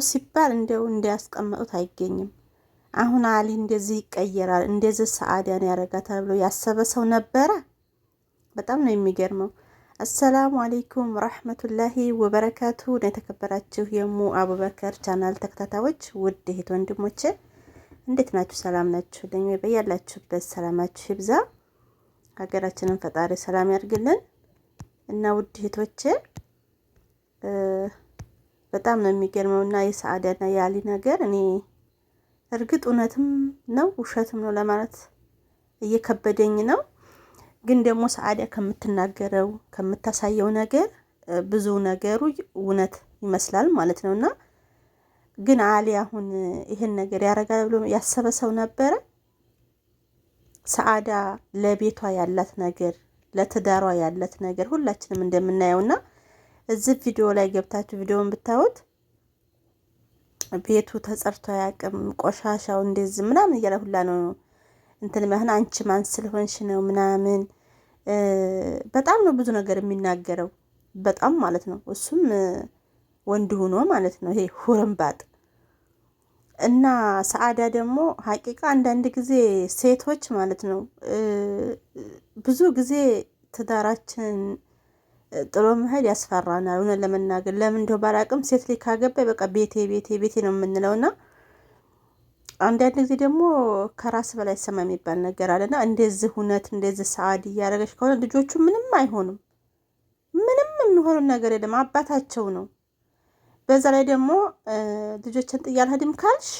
ሲባል እንደው እንዲያስቀምጡት አይገኝም። አሁን አሊ እንደዚህ ይቀየራል፣ እንደዚህ ሰዓዳን ያረጋታል ብሎ ያሰበ ሰው ነበረ? በጣም ነው የሚገርመው። አሰላሙ አሌይኩም ረህመቱላሂ ወበረካቱ። የተከበራችሁ የሙ አቡበከር ቻናል ተከታታዮች ውድ እህት ወንድሞቼ እንዴት ናችሁ? ሰላም ናችሁ? ለኛ በያላችሁበት ሰላማችሁ ይብዛ። ሀገራችንን ፈጣሪ ሰላም ያርግልን እና ውድ እህቶቼ በጣም ነው የሚገርመውና የሰዓዳና የአሊ ነገር እኔ እርግጥ እውነትም ነው ውሸትም ነው ለማለት እየከበደኝ ነው። ግን ደግሞ ሰዓዳ ከምትናገረው ከምታሳየው ነገር ብዙ ነገሩ እውነት ይመስላል ማለት ነውና ግን አሊ አሁን ይሄን ነገር ያረጋል ብሎ ያሰበ ሰው ነበረ? ሰዓዳ ለቤቷ ያላት ነገር ለትዳሯ ያላት ነገር ሁላችንም እንደምናየውና እዚህ ቪዲዮ ላይ ገብታችሁ ቪዲዮውን ብታዩት ቤቱ ተጸርቶ ያቅም ቆሻሻው እንደዚህ ምናምን እያለ ሁላ ነው እንትን ማህና አንቺ ማን ስለሆንሽ ነው ምናምን በጣም ነው ብዙ ነገር የሚናገረው በጣም ማለት ነው። እሱም ወንድ ሆኖ ማለት ነው ይሄ ሁርምባጥ እና ሰዓዳ ደግሞ ሀቂቃ አንዳንድ ጊዜ ሴቶች ማለት ነው ብዙ ጊዜ ትዳራችን ጥሎ መሄድ ያስፈራናል። እውነት ለመናገር ለምን እንደው ባላቅም ሴት ልጅ ካገባ በቃ ቤቴ ቤቴ ቤቴ ነው የምንለውና አንዳንድ ጊዜ ደግሞ ከራስ በላይ ሰማ የሚባል ነገር አለና እንደዚህ እውነት እንደዚህ ሰዓድ እያደረገች ከሆነ ልጆቹ ምንም አይሆኑም። ምንም የሚሆኑ ነገር የለም፣ አባታቸው ነው። በዛ ላይ ደግሞ ልጆችን ጥዬ አልሄድም ካልሽ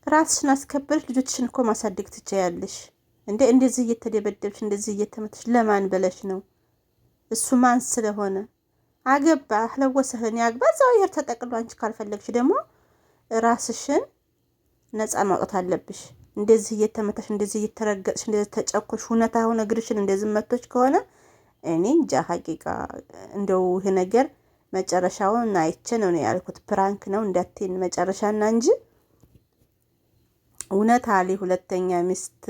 ራስሽን አስከብረሽ ልጆችሽን እኮ ማሳደግ ትችያለሽ። እንደዚህ እየተደበደብሽ እንደዚህ እየተመተሽ ለማን ብለሽ ነው? እሱ ማን ስለሆነ አገባ ለወሰህን ያግባ እዛው ይሄር ተጠቅሎ አንቺ ካልፈለግሽ ደግሞ ራስሽን ነፃ ማውጣት አለብሽ። እንደዚህ እየተመታሽ እንደዚህ እየተረገጥሽ እንደዚህ ተጨኮሽ ሁነታ ሆነ እግርሽን እንደዚህ መቶች ከሆነ እኔ እንጃ ሀቂቃ እንደው ይሄ ነገር መጨረሻውን አይቼ ነው ያልኩት። ፕራንክ ነው እንዳትይን መጨረሻና እንጂ እውነት አሊ ሁለተኛ ሚስት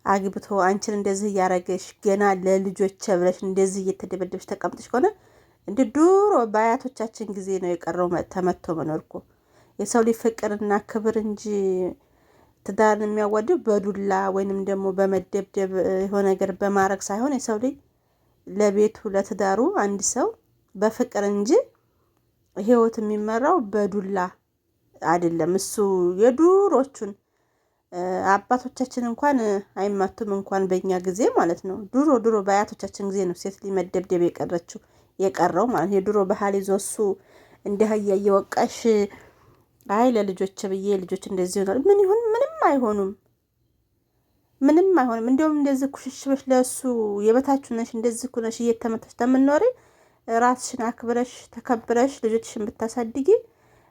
አግብቶ አንቺን እንደዚህ እያረገሽ ገና ለልጆች ብለሽ እንደዚህ እየተደበደብሽ ተቀምጥሽ ከሆነ እንደ ድሮ በአያቶቻችን ጊዜ ነው የቀረው ተመቶ መኖር እኮ። የሰው ልጅ ፍቅርና ክብር እንጂ ትዳርን የሚያዋደው በዱላ ወይንም ደግሞ በመደብደብ የሆነ ነገር በማረግ ሳይሆን የሰው ልጅ ለቤቱ ለትዳሩ አንድ ሰው በፍቅር እንጂ ህይወት የሚመራው በዱላ አይደለም። እሱ የዱሮቹን አባቶቻችን እንኳን አይማቱም እንኳን በእኛ ጊዜ ማለት ነው። ድሮ በአያቶቻችን ጊዜ ነው ሴት ልጅ መደብደብ የቀረው ማለት ነው። የድሮ ባህል ይዞ እሱ እንዲህ እየወቃሽ አይ ለልጆች ብዬ ልጆች እንደዚህ ይሆናል። ምን ይሁን ምንም አይሆኑም፣ ምንም አይሆንም። እንደውም እንደዚህ ኩሽሽበሽ ለሱ የበታችሁ ነሽ እንደዚህ ኩነሽ እየተመታሽ ተምኖሪ ራስሽን አክብረሽ ተከብረሽ ልጆችሽን ብታሳድጊ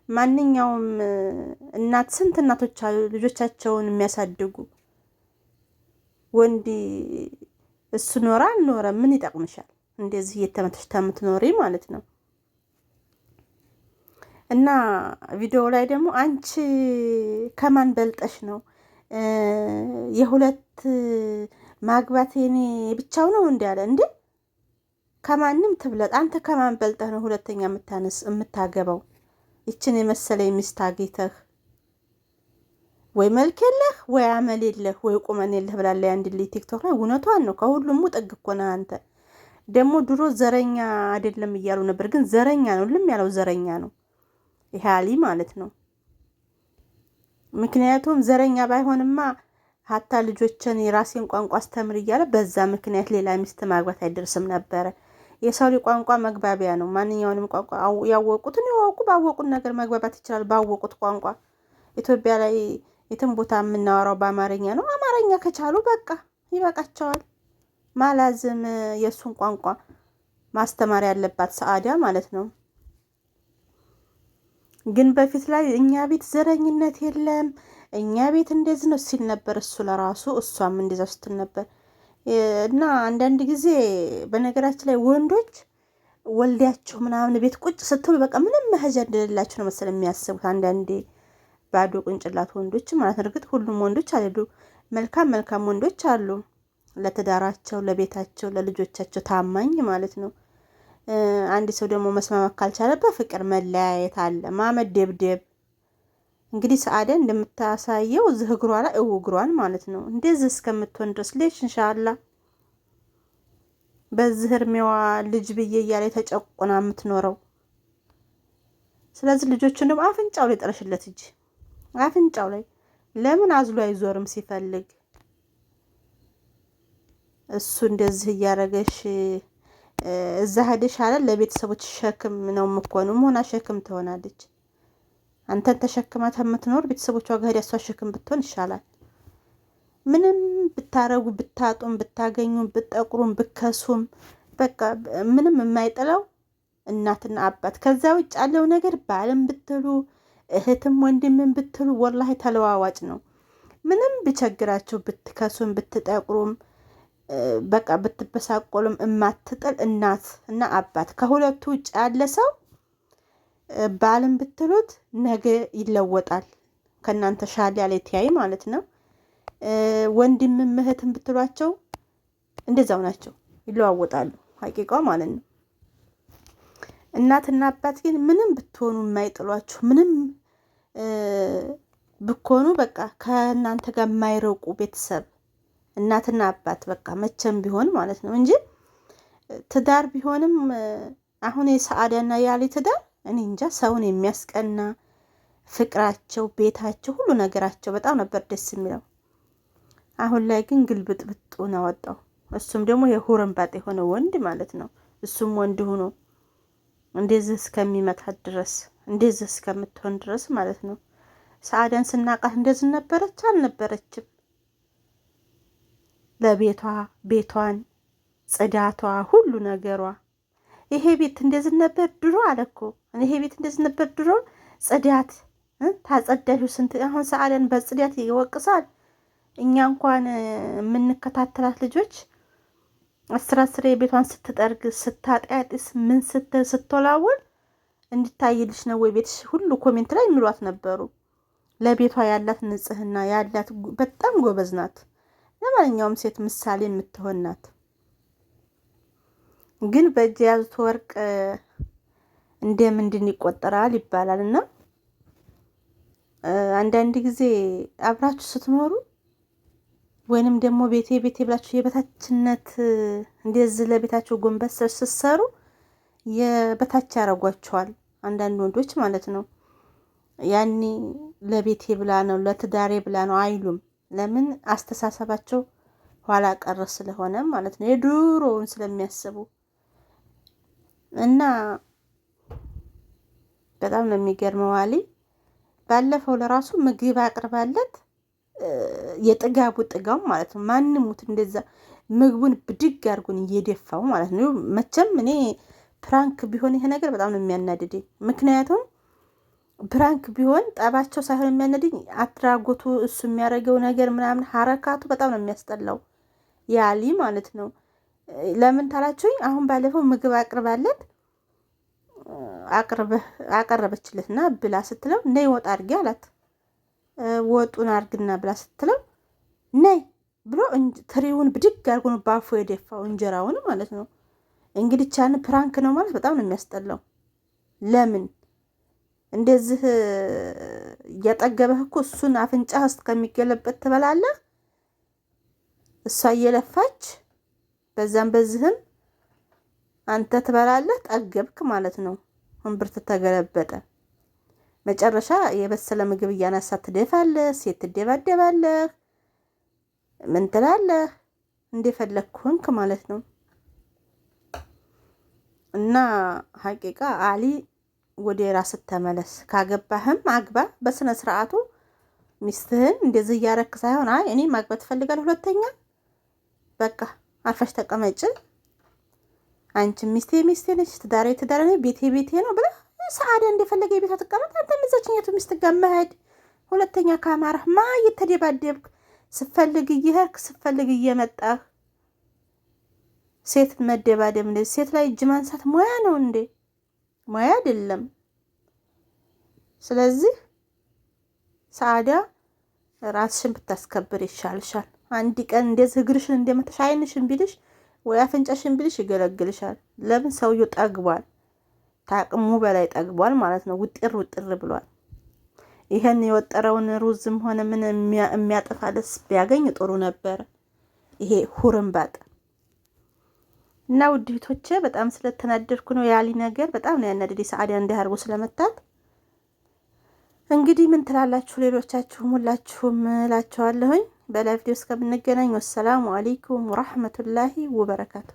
ማንኛውም እናት ስንት እናቶች አሉ ልጆቻቸውን የሚያሳድጉ ወንድ እሱ ኖራ አልኖረ ምን ይጠቅምሻል? እንደዚህ እየተመተሽ ተምትኖሪ ማለት ነው። እና ቪዲዮ ላይ ደግሞ አንቺ ከማን በልጠሽ ነው የሁለት ማግባት የኔ ብቻው ነው እንዲያለ እንዴ? ከማንም ትብለጥ አንተ ከማን በልጠህ ነው ሁለተኛ የምታገባው? ይችን የመሰለ ሚስት አግኝተህ ወይ መልክ የለህ ወይ አመል የለህ ወይ ቁመን የለህ ብላለች አንድ ልጅ ቲክቶክ ላይ። እውነቷን ነው። ከሁሉም ጥግ እኮ ነህ አንተ። ደግሞ ድሮ ዘረኛ አይደለም እያሉ ነበር፣ ግን ዘረኛ ነው። ልም ያለው ዘረኛ ነው ይሄ አሊ ማለት ነው። ምክንያቱም ዘረኛ ባይሆንማ ሀታ ልጆችን የራሴን ቋንቋ አስተምር እያለ በዛ ምክንያት ሌላ ሚስት ማግባት አይደርስም ነበረ። የሰው ልጅ ቋንቋ መግባቢያ ነው። ማንኛውንም ቋንቋ ያወቁትን ያወቁ ባወቁት ነገር መግባባት ይችላል። ባወቁት ቋንቋ ኢትዮጵያ ላይ የትም ቦታ የምናወራው በአማርኛ ነው። አማርኛ ከቻሉ በቃ ይበቃቸዋል። ማላዝም የሱን ቋንቋ ማስተማር ያለባት ሰዓዳ ማለት ነው። ግን በፊት ላይ እኛ ቤት ዘረኝነት የለም እኛ ቤት እንደዚህ ነው ሲል ነበር እሱ ለራሱ፣ እሷም እንደዛ ስትል ነበር። እና አንዳንድ ጊዜ በነገራችን ላይ ወንዶች ወልዲያቸው ምናምን ቤት ቁጭ ስትሉ በቃ ምንም መሄጃ እንደሌላቸው ነው መሰል የሚያስቡት። አንዳንዴ ባዶ ቁንጭላት ወንዶች ማለት ነው። እርግጥ ሁሉም ወንዶች አይደሉ፣ መልካም ወንዶች አሉ፣ ለትዳራቸው ለቤታቸው ለልጆቻቸው ታማኝ ማለት ነው። አንድ ሰው ደግሞ መስማማት ካልቻለ በፍቅር መለያየት አለ፣ ማመደብደብ። እንግዲህ ሰአዳ እንደምታሳየው እዚህ እግሯ ላይ እግሯን ማለት ነው እንደዚህ እስከምትሆን ድረስ ልጅ ኢንሻአላህ በዚህ እርሜዋ ልጅ ብዬ እያለ ተጨቁና የምትኖረው። ስለዚህ ልጆቹን ደግሞ አፍንጫው ላይ ጥረሽለት እንጂ አፍንጫው ላይ ለምን አዝሎ አይዞርም ሲፈልግ? እሱ እንደዚህ እያረገሽ እዛ ሄደሽ አለ ለቤተሰቦች ሸክም ነው የምትሆነው። መሆና ሸክም ትሆናለች። አንተን ተሸክማት የምትኖር ቤተሰቦቿ ጋር ሄዳ እሷ ሸክም ብትሆን ይሻላል። ምንም ብታረጉ ብታጡም ብታገኙም ብትጠቁሩም ብከሱም በቃ ምንም የማይጥለው እናትና አባት። ከዛ ውጭ ያለው ነገር ባልም ብትሉ እህትም ወንድምም ብትሉ ወላሂ ተለዋዋጭ ነው። ምንም ብቸግራችሁ ብትከሱም ብትጠቁሩም በቃ ብትበሳቆሉም እማትጥል እናት እና አባት። ከሁለቱ ውጭ ያለ ሰው ባልም ብትሉት ነገ ይለወጣል። ከእናንተ ሻል ያለ ተያይ ማለት ነው። ወንድምም እህትም ብትሏቸው እንደዛው ናቸው፣ ይለዋወጣሉ። ሀቂቃው ማለት ነው። እናትና አባት ግን ምንም ብትሆኑ የማይጥሏችሁ ምንም ብኮኑ በቃ ከእናንተ ጋር የማይረቁ ቤተሰብ እናትና አባት በቃ መቼም ቢሆን ማለት ነው እንጂ ትዳር ቢሆንም አሁን የሰአዳና ያሊ ትዳር እኔ እንጃ ሰውን የሚያስቀና ፍቅራቸው፣ ቤታቸው፣ ሁሉ ነገራቸው በጣም ነበር ደስ የሚለው። አሁን ላይ ግን ግልብጥብጡን አወጣው። እሱም ደግሞ የሁረንባጥ የሆነ ወንድ ማለት ነው። እሱም ወንድ ሆኖ እንደዚህ እስከሚመታት ድረስ እንደዚህ እስከምትሆን ድረስ ማለት ነው። ሰአዳን ስናቃት እንደዚህ ነበረች አልነበረችም? ለቤቷ ቤቷን ጽዳቷ ሁሉ ነገሯ ይሄ ቤት እንደዚህ ነበር ድሮ አለኮ። ይሄ ቤት እንደዚህ ነበር ድሮ ጽዳት ታጸዳሹ ስንት። አሁን ሰአዳን በጽዳት ይወቅሳል። እኛ እንኳን የምንከታተላት ልጆች 10 የቤቷን ስትጠርግ ስታጣያጢስ ምን ስትወላወል እንድታይልሽ ነው ወይ ቤትሽ ሁሉ ኮሜንት ላይ የሚሏት ነበሩ። ለቤቷ ያላት ንጽህና ያላት በጣም ጎበዝ ናት። ለማንኛውም ሴት ምሳሌ የምትሆን ናት። ግን በእጅ ያዙት ወርቅ እንደምንድን ይቆጠራል ይባላል። እና አንዳንድ ጊዜ አብራችሁ ስትኖሩ ወይንም ደግሞ ቤቴ ብላችሁ የበታችነት እንደዚህ ለቤታችሁ ጎንበስ ስትሰሩ የበታች ያረጓቸዋል አንዳንድ ወንዶች ማለት ነው። ያኔ ለቤቴ ብላ ነው ለትዳሬ ብላ ነው አይሉም። ለምን? አስተሳሰባቸው ኋላ ቀር ስለሆነ ማለት ነው። የድሮውን ስለሚያስቡ እና በጣም ነው የሚገርመው። አሊ ባለፈው ለራሱ ምግብ አቅርባለት የጥጋቡ ጥጋው ማለት ነው። ማንም ሙት እንደዛ ምግቡን ብድግ አድርጎን እየደፋው ማለት ነው። መቼም እኔ ፕራንክ ቢሆን ይሄ ነገር በጣም ነው የሚያናድደኝ። ምክንያቱም ፕራንክ ቢሆን ጠባቸው ሳይሆን የሚያናድደኝ አትራጎቱ፣ እሱ የሚያደርገው ነገር ምናምን ሀረካቱ በጣም ነው የሚያስጠላው ያሊ ማለት ነው። ለምን ታላችሁኝ? አሁን ባለፈው ምግብ አቅርባለት አቀረበችለትና ብላ ስትለው ነይ ወጥ አድርጊ አላት። ወጡን አርግና ብላ ስትለው ነይ ብሎ ትሪውን ብድግ አድርጎ ነው ባፉ የደፋው እንጀራውን ማለት ነው። እንግዲህ ቻን ፕራንክ ነው ማለት በጣም ነው የሚያስጠላው። ለምን እንደዚህ እያጠገበህ እኮ እሱን አፍንጫ ውስጥ ከሚገለበት ትበላለህ። እሷ እየለፋች በዛም በዚህም አንተ ትበላለህ፣ ጠገብክ ማለት ነው። እምብርት ተገለበጠ። መጨረሻ የበሰለ ምግብ እያነሳ ትደፋለህ፣ ሴት ትደባደባለህ፣ ምን ትላለህ፣ እንደፈለግኩንክ ማለት ነው። እና ሀቂቃ አሊ ወደ ራስ ተመለስ። ካገባህም አግባ በስነ ስርዓቱ። ሚስትህን እንደዚህ እያረክ ሳይሆን አይ እኔ ማግባት እፈልጋለሁ ሁለተኛ በቃ አርፈሽ ተቀመጭ፣ አንቺ ሚስቴ ነች፣ ትዳሬ ነው፣ ቤቴ ነው ብለህ ሰአዳ እንደፈለገ የቤቷ ተቀመጥ። አንተ ምዘችኛቱ ሚስት ጋር መሄድ ሁለተኛ ካማራህ ማ እየተደባደብክ ስፈልግ እየሄድክ ስፈልግ እየመጣህ ሴት መደባደብ እንደ ሴት ላይ እጅ ማንሳት ሙያ ነው እንዴ? ሙያ አይደለም። ስለዚህ ሰአዳ ራስሽን ብታስከብር ይሻልሻል። አንድ ቀን እንደዚህ እግርሽን እንደመተሽ አይንሽን ቢልሽ ወይ አፍንጫሽን ብልሽ ይገለግልሻል። ለምን ሰውየው ጠግቧል፣ ታቅሙ በላይ ጠግቧል ማለት ነው። ውጥር ውጥር ብሏል። ይሄን የወጠረውን ሩዝም ሆነ ምን የሚያጠፋልስ ቢያገኝ ጥሩ ነበር። ይሄ ሁርምባጥ እና ውድ እህቶቼ በጣም ስለተናደድኩ ነው ያሊ ነገር በጣም ነው ያናደደ። ሰዓዳ እንዲያርጉ ስለመታት እንግዲህ ምን ትላላችሁ ሌሎቻችሁም? ሁላችሁም እላችኋለሁኝ። በላይቭ ቪዲዮ እስከምንገናኝ ወሰላሙ አለይኩም ወራህመቱላሂ ወበረካቱ።